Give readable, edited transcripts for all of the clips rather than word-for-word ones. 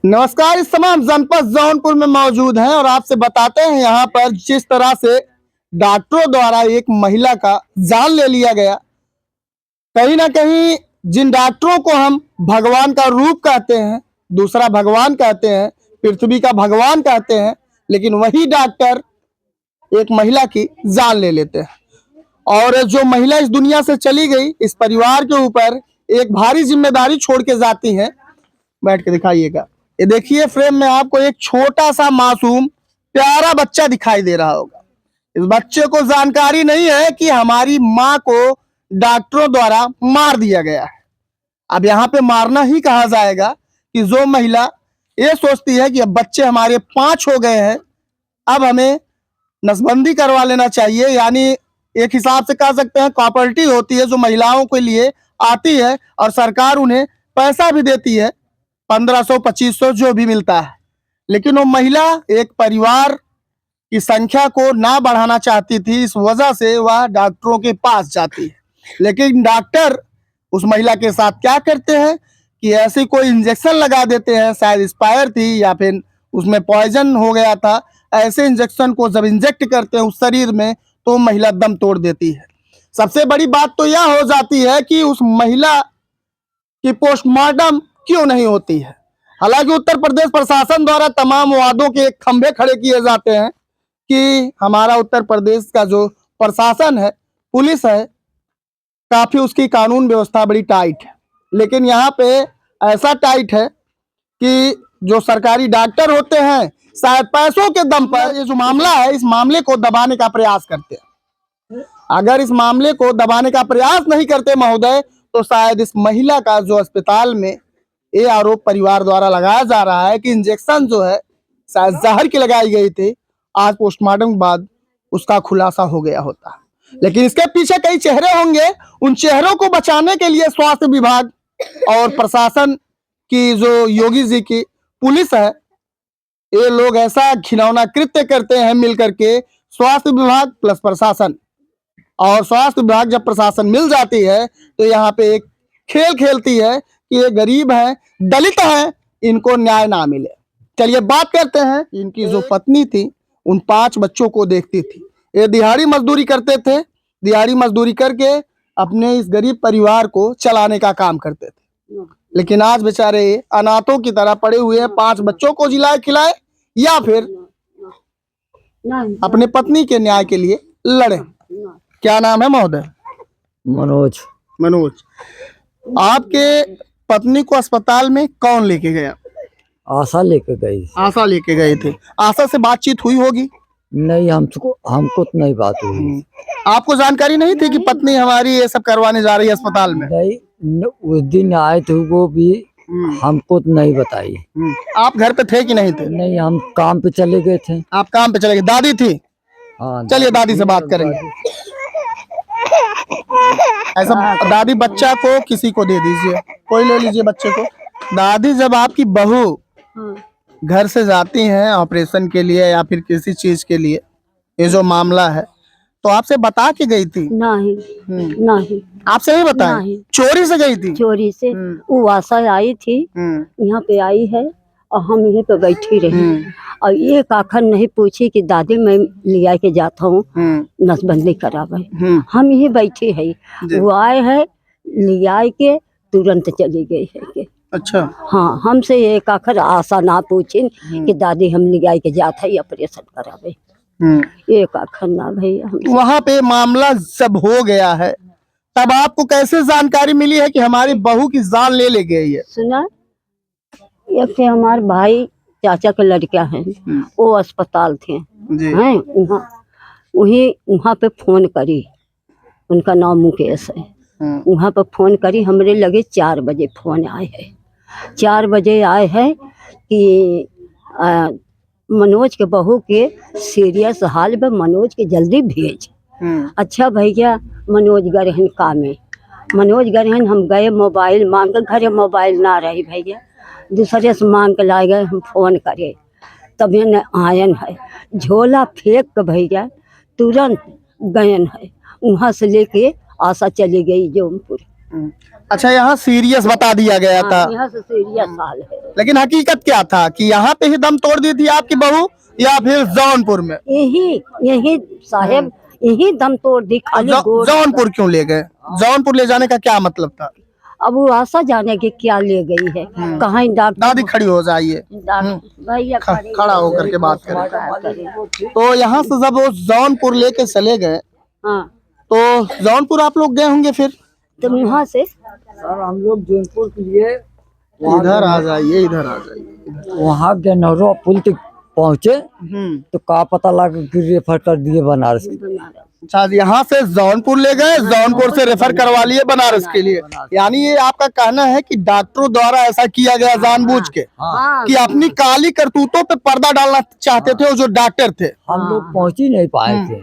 नमस्कार। इस समय हम जनपद जौनपुर में मौजूद हैं और आपसे बताते हैं यहाँ पर जिस तरह से डॉक्टरों द्वारा एक महिला का जान ले लिया गया। कहीं ना कहीं जिन डॉक्टरों को हम भगवान का रूप कहते हैं, दूसरा भगवान कहते हैं, पृथ्वी का भगवान कहते हैं, लेकिन वही डॉक्टर एक महिला की जान ले लेते हैं। और जो महिला इस दुनिया से चली गई, इस परिवार के ऊपर एक भारी जिम्मेदारी छोड़ के जाती है। बैठ के दिखाइएगा। ये देखिए, फ्रेम में आपको एक छोटा सा मासूम प्यारा बच्चा दिखाई दे रहा होगा। इस बच्चे को जानकारी नहीं है कि हमारी माँ को डॉक्टरों द्वारा मार दिया गया है। अब यहाँ पे मारना ही कहा जाएगा कि जो महिला ये सोचती है कि अब बच्चे हमारे 5 हो गए हैं, अब हमें नसबंदी करवा लेना चाहिए, यानी एक हिसाब से कह सकते हैं प्रॉपर्टी होती है जो महिलाओं के लिए आती है और सरकार उन्हें पैसा भी देती है, 1500-2500 जो भी मिलता है। लेकिन वो महिला एक परिवार की संख्या को ना बढ़ाना चाहती थी, इस वजह से वह डॉक्टरों के पास जाती है। लेकिन डॉक्टर उस महिला के साथ क्या करते हैं कि ऐसे कोई इंजेक्शन लगा देते हैं, शायद एक्सपायर थी या फिर उसमें पॉइजन हो गया था। ऐसे इंजेक्शन को जब इंजेक्ट करते हैं उस शरीर में, तो महिला दम तोड़ देती है। सबसे बड़ी बात तो यह हो जाती है कि उस महिला की पोस्टमार्टम क्यों नहीं होती है। हालांकि उत्तर प्रदेश प्रशासन द्वारा तमाम वादों के खंभे खड़े किए जाते हैं कि हमारा उत्तर प्रदेश का जो प्रशासन है, पुलिस है, काफी उसकी कानून व्यवस्था बड़ी टाइट है। लेकिन यहाँ पे ऐसा टाइट है कि जो सरकारी डॉक्टर होते हैं शायद पैसों के दम पर ये जो मामला है, इस मामले को दबाने का प्रयास करते हैं। अगर इस मामले को दबाने का प्रयास नहीं करते महोदय, तो शायद इस महिला का जो अस्पताल में ये आरोप परिवार द्वारा लगाया जा रहा है कि इंजेक्शन जो है शायद जहर की लगाई गई थी, आज पोस्टमार्टम के बाद उसका खुलासा हो गया होता। लेकिन इसके पीछे कई चेहरे होंगे। उन चेहरों को बचाने के लिए स्वास्थ्य विभाग और प्रशासन की जो योगी जी की पुलिस है, ये लोग ऐसा घिनौना कृत्य करते हैं मिल करके, स्वास्थ्य विभाग प्लस प्रशासन। और स्वास्थ्य विभाग जब प्रशासन मिल जाती है तो यहाँ पे एक खेल खेलती है कि ये गरीब हैं, दलित हैं, इनको न्याय ना मिले। चलिए बात करते हैं। इनकी जो पत्नी थी उन 5 बच्चों को देखती थी। ये दिहाड़ी मजदूरी करते थे, दिहाड़ी मजदूरी करके अपने इस गरीब परिवार को चलाने का काम करते थे। लेकिन आज बेचारे अनाथों की तरह पड़े हुए हैं। 5 बच्चों को जिलाए खिलाए या फिर अपने पत्नी के न्याय के लिए लड़े। क्या नाम है महोदय? मनोज। मनोज, आपके पत्नी को अस्पताल में कौन लेके गया? आशा लेके गई। आशा लेके गए थे। आशा से बातचीत हुई होगी? नहीं, हमको तो नहीं बात हुई। आपको जानकारी नहीं थी कि पत्नी हमारी ये सब करवाने जा रही है अस्पताल में? नहीं, उस दिन आए थे वो भी हमको तो नहीं बताई। आप घर पे थे कि नहीं थे? नहीं, हम काम पे चले गए थे। आप काम पे चले गए। दादी थी? हाँ, चलिए दादी से बात करेंगे। ऐसा दादी, बच्चा को किसी को दे दीजिए, कोई ले लीजिए बच्चे को। दादी, जब आपकी बहू घर से जाती हैं ऑपरेशन के लिए या फिर किसी चीज के लिए, ये जो मामला है, तो आपसे बता के गई थी? नहीं, नहीं, आपसे नहीं बताया? नहीं। चोरी से गई थी? चोरी से। वो आशा आई थी, यहाँ पे आई है और हम यहीं पे बैठी रही और एक आखिर नहीं पूछी कि दादी मैं लिया के जाता हूँ नसबंदी करावे। हम यहीं बैठे है, वो आए है लिया के तुरंत चली गई है के। अच्छा। हाँ, हमसे एक आखिर आशा ना पूछी कि दादी हम लिया के जाता है ऑपरेशन करावे। एक आखिर ना भैया। वहाँ पे मामला जब हो गया है, तब आपको कैसे जानकारी मिली है कि हमारी बहू की जान ले गई है? सुना, एक थे हमारे भाई चाचा के लड़का हैं, वो अस्पताल थे हैं वहाँ पे फोन करी, उनका नाम मुकेश है। वहाँ पे फोन करी, हमरे लगे 4 बजे फोन आए है। 4 बजे आए है कि मनोज के बहू के सीरियस हाल में, मनोज के जल्दी भेज। अच्छा भैया, मनोज गरहन कामे, मनोज गरहन हम गए मोबाइल मांग, घरे मोबाइल ना रही भैया, दूसरे से मांग के लाए गए। हम फोन करे तभी न आयन है, झोला फेंक के भैया तुरंत गयन है। वहाँ से लेके आशा चली गई जौनपुर। अच्छा, यहाँ सीरियस बता दिया गया था, यहाँ से सीरियस हाल है। लेकिन हकीकत क्या था कि यहाँ पे ही दम तोड़ दी थी आपकी बहू या फिर जौनपुर में? यही यही साहेब, यही दम तोड़ दी खाली गोड़। जौनपुर क्यों ले गए? जौनपुर ले जाने का क्या मतलब था? अब वो आशा जाने की क्या ले गई है, कहाँ डॉक्टर। दादी खड़ी हो जाइए, भैया खड़ा होकर के बात करें। तो यहाँ से जब वो जौनपुर लेके चले गए, हाँ, तो जौनपुर आप लोग गए होंगे फिर? तो वहाँ से सर हम लोग जौनपुर के लिए इधर आ जाइए, इधर आ जाइए। वहाँ गनौरा पुल तक पहुँचे तो का पता लगा कि रेफर कर दिए बनारस की। अच्छा, यहाँ से जौनपुर ले गए, जौनपुर से रेफर करवा लिए बनारस के लिए। यानी ये आपका कहना है कि डॉक्टरों द्वारा ऐसा किया गया जानबूझ के, हाँ, कि अपनी काली करतूतों पे पर्दा डालना चाहते थे वो जो डॉक्टर थे। हम लोग पहुँच ही नहीं पाए थे।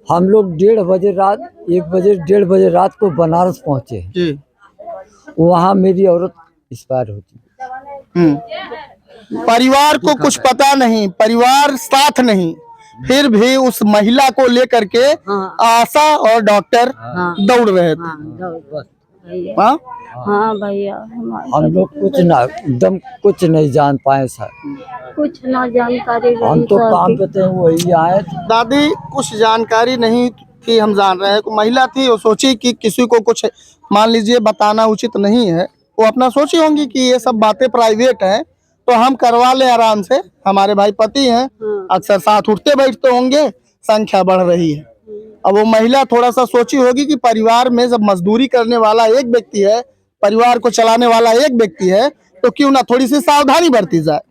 हम लोग 1:30 बजे रात, 1 बजे रात को बनारस पहुँचे। जी। वहाँ मेरी औरत एक्सपायर होती। परिवार को कुछ पता नहीं, परिवार साथ नहीं, फिर भी उस महिला को लेकर के हाँ, आशा और डॉक्टर हाँ, दौड़ रहे थे। हाँ, भैया, हाँ? हाँ भैया, हम लोग कुछ ना, एकदम कुछ नहीं जान पाए सर। कुछ ना जानकारी हम तो काम पे थे, वही आए। दादी, कुछ जानकारी नहीं थी, हम जान रहे हैं। कोई महिला थी, वो सोची कि किसी को कुछ मान लीजिए बताना उचित नहीं है, वो अपना सोची होंगी कि ये सब बातें प्राइवेट हैं, तो हम करवा ले आराम से। हमारे भाई पति हैं, अक्सर साथ उठते बैठते होंगे, संख्या बढ़ रही है। अब वो महिला थोड़ा सा सोची होगी कि परिवार में जब मजदूरी करने वाला एक व्यक्ति है, परिवार को चलाने वाला एक व्यक्ति है, तो क्यों ना थोड़ी सी सावधानी बरती जाए।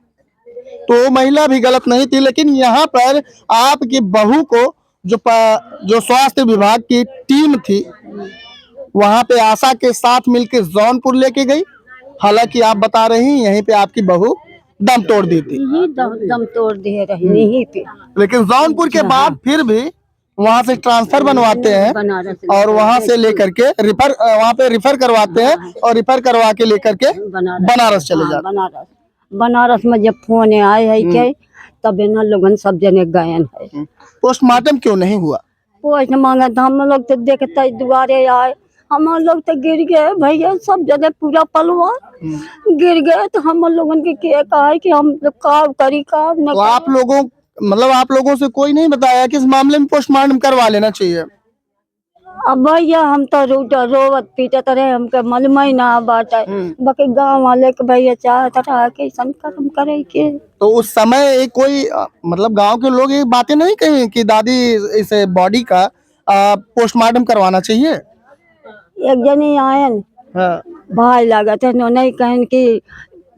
तो महिला भी गलत नहीं थी, लेकिन यहाँ पर आपकी बहू को जो स्वास्थ्य विभाग की टीम थी, वहां पे आशा के साथ मिलकर जौनपुर लेके गई। हालांकि आप बता रही हैं यहीं पे आपकी बहू दम तोड़ दी थी, यही दम तोड़ दे रही यहीं पे। लेकिन जौनपुर के बाद फिर भी वहां से ट्रांसफर बनवाते हैं बनारस और वहां से लेकर के रिफर, वहां पे रिफर करवाते हैं और रिफर करवा के लेकर के बनारस चले जाते हैं। बनारस में जब फोन आए है के, तब ना लोगन सब जने गायन है। पोस्टमार्टम क्यों नहीं हुआ? पोस्ट मांगा था, हम लोग तो देखते दुआरे आए, हम लोग तो गिर गए भैया, सब जगह पूरा परिवार गिर गए। तो हम लोगन के कहा कि हम का करी का न। तो आप लोगों, मतलब आप लोगों से कोई नहीं बताया कि इस मामले में पोस्टमार्टम करवा लेना चाहिए? अब भैया हम तो रोवत पीटत रहे, हमके मालूम ही ना बात है। बाकी गाँव वाले के भैया चाहत रहा कि ऐसा कर्म करे के। तो उस समय कोई मतलब गांव के लोग ये बातें नहीं कही कि दादी इस बॉडी का पोस्टमार्टम करवाना चाहिए? एक जनी आयन हाँ। भाई लागत है, उन्होंने कहन कि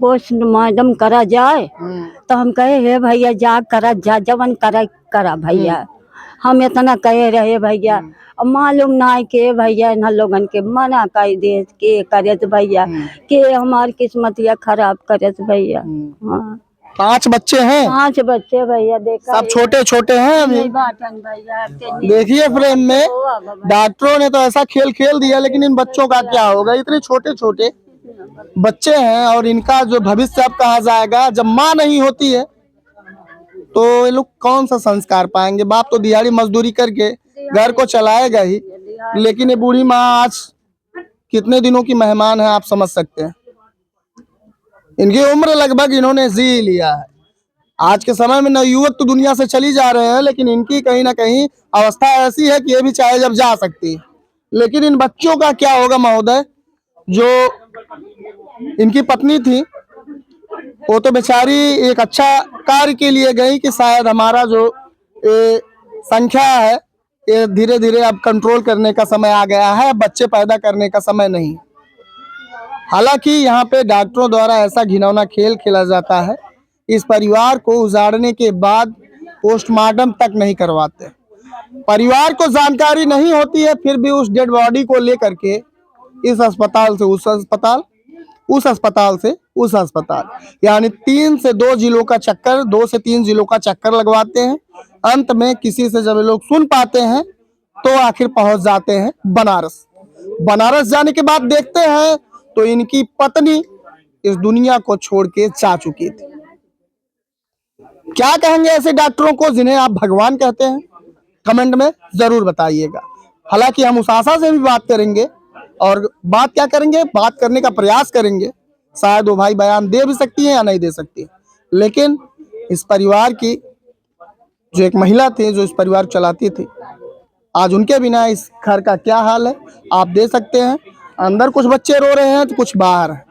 पोस्टमार्टम करा जाए। तो हम कहे हे भैया जा करा जा, जवन करा भैया। हम इतना कहे रहे भैया, अब मालूम ना है के भैया इन लोगन के मना कर दे के करे भैया, के हमार किस्मत या खराब करे भैया। हाँ, 5 बच्चे हैं? 5 बच्चे भैया, देखा सब छोटे छोटे हैं अभी। भैया देखिए फ्रेम में, डॉक्टरों ने तो ऐसा खेल खेल दिया, लेकिन इन बच्चों का क्या होगा? इतने छोटे छोटे बच्चे हैं और इनका जो भविष्य अब कहा जाएगा। जब माँ नहीं होती है तो ये लोग कौन सा संस्कार पाएंगे? बाप तो दिहाड़ी मजदूरी करके घर को चलाएगा ही, लेकिन ये बूढ़ी माँ आज कितने दिनों की मेहमान है आप समझ सकते हैं। इनकी उम्र लगभग इन्होंने जी लिया है। आज के समय में नवयुवक तो दुनिया से चली जा रहे हैं, लेकिन इनकी कहीं ना कहीं अवस्था ऐसी है कि ये भी चाहे जब जा सकती है। लेकिन इन बच्चों का क्या होगा महोदय? जो इनकी पत्नी थी, वो तो बेचारी एक अच्छा कार्य के लिए गई कि शायद हमारा जो संख्या है ये धीरे धीरे अब कंट्रोल करने का समय आ गया है, बच्चे पैदा करने का समय नहीं। हालांकि यहाँ पे डॉक्टरों द्वारा ऐसा घिनौना खेल खेला जाता है, इस परिवार को उजाड़ने के बाद पोस्टमार्टम तक नहीं करवाते। परिवार को जानकारी नहीं होती है, फिर भी उस डेड बॉडी को लेकर के इस अस्पताल से उस अस्पताल, उस अस्पताल से उस अस्पताल, यानी 3 से 2 जिलों का चक्कर, 2 से 3 जिलों का चक्कर लगवाते हैं। अंत में किसी से जब लोग सुन पाते हैं तो आखिर पहुंच जाते हैं बनारस। बनारस जाने के बाद देखते हैं तो इनकी पत्नी इस दुनिया को छोड़ के जा चुकी थी। क्या कहेंगे ऐसे डॉक्टरों को जिन्हें आप भगवान कहते हैं? कमेंट में जरूर बताइएगा। हालांकि हम उस आशा से भी बात करेंगे और बात क्या करेंगे, बात करने का प्रयास करेंगे। शायद वो भाई बयान दे भी सकती है या नहीं दे सकती है, लेकिन इस परिवार की जो एक महिला थी, जो इस परिवार को चलाती थी, आज उनके बिना इस घर का क्या हाल है आप दे सकते हैं। अंदर कुछ बच्चे रो रहे हैं तो कुछ बाहर है।